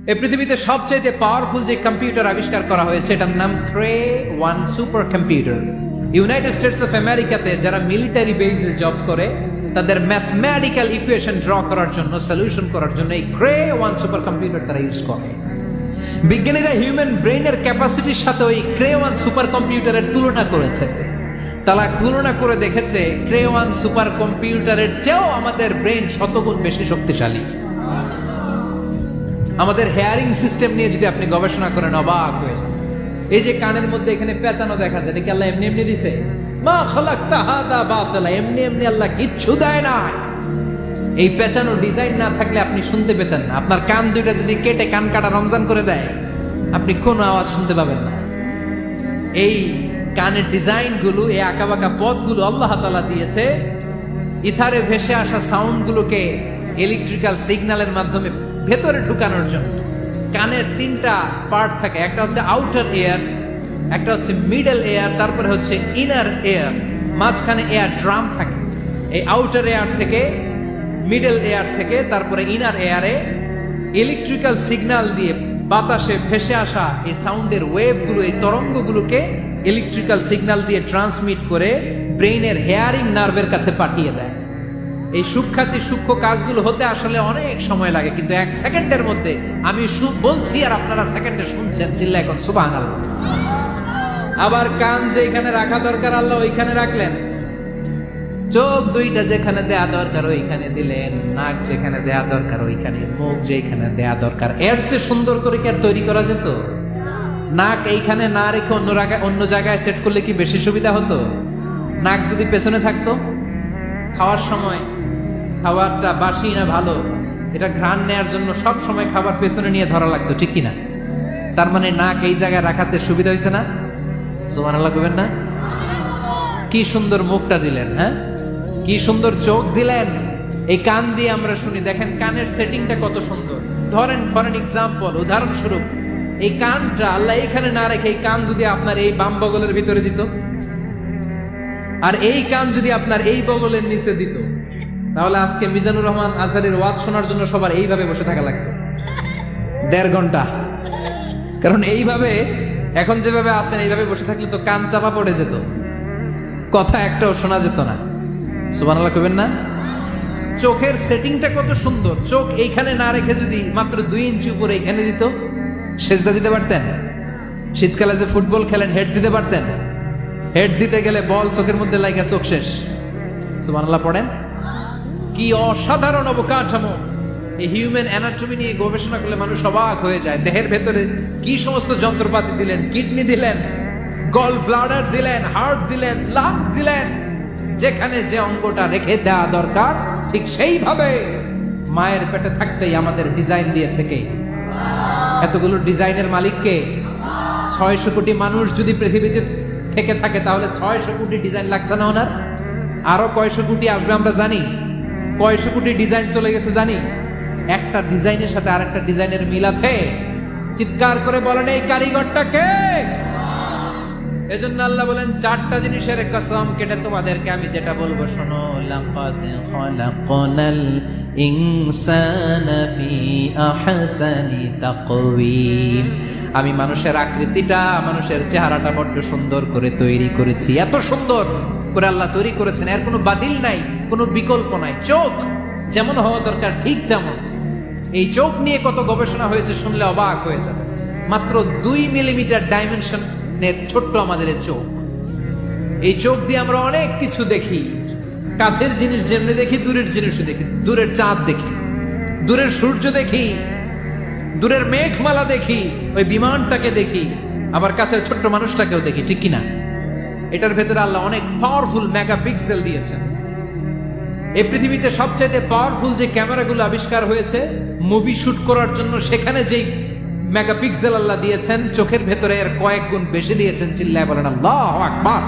এই পৃথিবীতে সবচেয়ে পাওয়ারফুল যে কম্পিউটার আবিষ্কার করা হয়েছে এটার নাম Cray 1 super computer. United states of আমেরিকাতে যারা মিলিটারি বেসে জব করে তাদের ম্যাথমেটিক্যাল ইকুয়েশন ড্র করার জন্য, সলিউশন করার জন্য এই ক্রে 1 সুপার কম্পিউটার তারা ইউজ করে। বিজ্ঞানীরা হিউম্যান ব্রেইনের ক্যাপাসিটির সাথে ওই ক্রে 1 সুপার কম্পিউটারের তুলনা করেছে। তারা তুলনা করে দেখেছে ক্রে 1 সুপার কম্পিউটারের চেয়েও আমাদের ব্রেন শতগুণ বেশি শক্তিশালী। আমাদের হেয়ারিং সিস্টেম নিয়ে যদি আপনি গবেষণা করেন অবাক হয়ে যাবেন। এই যে কানের মধ্যে এখানে পেঁচানো দেখা যায়, এটা কি আল্লাহ এমনি এমনি দিছে? মা খালাকতা হাদা বাতিলা, এমনি এমনি আল্লাহ কিচ্ছু দেয় না। এই পেঁচানো ডিজাইন না থাকলে আপনি শুনতে পেতেন না। আপনার কান দুইটা যদি কেটে কান কাটা রমজান করে দেয়, আপনি কোনো আওয়াজ শুনতে পাবেন না। এই কানের ডিজাইন গুলো, এই আঁকাবাঁকা পথগুলো আল্লাহ তাআলা দিয়েছে ইথারে ভেসে আসা সাউন্ড গুলোকে ইলেকট্রিক্যাল সিগন্যালের মাধ্যমে ভেতরে ঢুকানোর জন্য। কানের 3টা পার্ট থাকে, একটা হচ্ছে আউটার এয়ার, একটা হচ্ছে মিডল এয়ার, তারপরে হচ্ছে ইনার এয়ার, মাঝখানে এয়ার ড্রাম থাকে। এই আউটার এয়ার থেকে, মিডল এয়ার থেকে তারপরে ইনার এয়ারে ইলেকট্রিক্যাল সিগন্যাল দিয়ে বাতাসে ভেসে আসা এই সাউন্ডের ওয়েভগুলো, এই তরঙ্গগুলোকে ইলেকট্রিক্যাল সিগন্যাল দিয়ে ট্রান্সমিট করে ব্রেইনের হেয়ারিং নার্ভের কাছে পাঠিয়ে দেয়। এই সূক্ষ্ম কাজগুলো হতে আসলে অনেক সময় লাগে, কিন্তু 1 সেকেন্ডের মধ্যে আমি বলছি আর আপনারা সেকেন্ডে শুনছেন। চিল্লা এখন সুবহানাল্লাহ। আবার কান যেখানে রাখা দরকার আল্লাহ ওইখানে রাখলেন, চোখ দুইটা যেখানে দেয়া দরকার ওইখানে দিলেন, নাক যেখানে দেয়া দরকার ওইখানে, মুখ যেখানে দেয়া দরকার। এর চেয়ে সুন্দর করে কি আর তৈরি করা যেত? নাক এইখানে না রেখে অন্য জায়গায় সেট করলে কি বেশি সুবিধা হতো? নাক যদি পেছনে থাকতো, খাওয়ার সময় খাবারটা বাসি না ভালো এটা ঘ্রাণ নেয়ার জন্য সব সময় খাবার পেছনে নিয়ে ধরা লাগতো, ঠিক কিনা? তার মানে নাক এই জায়গায় রাখাতে সুবিধা হয়েছে না? সুবহানাল্লাহ কইবেন না? কি সুন্দর মুখটা দিলেন, হ্যাঁ, কি সুন্দর চোখ দিলেন। এই কান দিয়ে আমরা শুনি, দেখেন কানের সেটিংটা কত সুন্দর। ধরেন ফর এন এক্সাম্পল, উদাহরণস্বরূপ, এই কানটা আল্লাহ এখানে না রেখে এই কান যদি আপনার এই বাম বগলের ভিতরে দিত, আর এই কান যদি আপনার এই বগলের নিচে দিত, তাহলে আজকে মিজানুর রহমান আজহারের ওয়াজ শোনার জন্য সবার এইভাবে বসে থাকা লাগতো 1.5 ঘন্টা। কারণ এইভাবে এখন যেভাবে আছেন এইভাবে বসে থাকলে তো কান চাপা পড়ে যেত, কথা একটাও শোনা যেত না। সুবহানাল্লাহ কইবেন না? চোখের সেটিংটা কত সুন্দর। চোখ এইখানে না রেখে যদি মাত্র 2 ইঞ্চি উপরে এইখানে দিত, সেজদা দিতে পারতেন। শীতকালে যে ফুটবল খেলেন, হেড দিতে পারতেন। হেড দিতে গেলে বল চোখের মধ্যে লাগা চোখ শেষ। সুবহানাল্লাহ পড়েন। কি অসাধারণ অবকাঠামো! এই হিউম্যান অ্যানাটমি নিয়ে গবেষণা করলে মানুষ অবাক হয়ে যায়। দেহের ভেতরে কি সমস্ত যন্ত্রপাতি দিলেন, কিডনি দিলেন, গল ব্লাডার দিলেন, হার্ট দিলেন, লাং দিলেন। যেখানে যে অঙ্গটা রেখে দেওয়া দরকার ঠিক সেইভাবে মায়ের পেটে থাকতেই আমাদের ডিজাইন দিয়েছে কে? এতগুলো ডিজাইনের মালিক কে? 600 কোটি মানুষ যদি পৃথিবীতে থেকে থাকে তাহলে 600 কোটি ডিজাইন লাগছে না ওনার? আরো কয়শো কোটি আসবে আমরা জানি? কয়শো কোটি ডিজাইন চলে গেছে জানি? একটা ডিজাইনের সাথে আরেকটা ডিজাইনের মিল আছে? চিৎকার করে বলেন এই কারিগরটা কে? এজন্য আল্লাহ বলেন 4টা জিনিসের কসম কেটে তোমাদেরকে আমি যেটা বলবো শোনো। লাকাদ খালাকনাল ইনসানা ফি আহসানি তাকওয়িম। আমি মানুষের আকৃতিটা, মানুষের চেহারাটা বড্ড সুন্দর করে তৈরি করেছি। এত সুন্দর করে আল্লাহ তৈরি করেছেন, এর কোনো বাতিল নাই, কোনো বিকল্প নাই। চোখ যেমন হওয়া দরকার ঠিক তেমন। এই চোখ নিয়ে কত গবেষণা হয়েছে শুনলে অবাক হয়ে যাবে। মাত্র 2 মিলিমিটার ডাইমেনশনের ছোট্ট আমাদের চোখ। এই চোখ দিয়ে আমরা অনেক কিছু দেখি। কাছের জিনিস যেমনি দেখি, দূরের জিনিসও দেখি। দূরের চাঁদ দেখি, দূরের সূর্য দেখি, দূরের মেঘমালা দেখি, ওই বিমানটাকে দেখি, আবার কাছের ছোট্ট মানুষটাকেও দেখি, ঠিক কিনা? এটার ভেতরে আল্লাহ অনেক পাওয়ারফুল মেগাপিক্সেল দিয়েছেন। এই পৃথিবীতে সবচাইতে পাওয়ারফুল যে ক্যামেরাগুলো আবিষ্কার হয়েছে মুভি শুট করার জন্য, সেখানে যেই মেগাপিক্সেল আল্লাহ দিয়েছেন চোখের ভেতরে এর কয়েক গুণ বেশি দিয়েছেন। চিল্লায় বলেন আল্লাহু আকবার।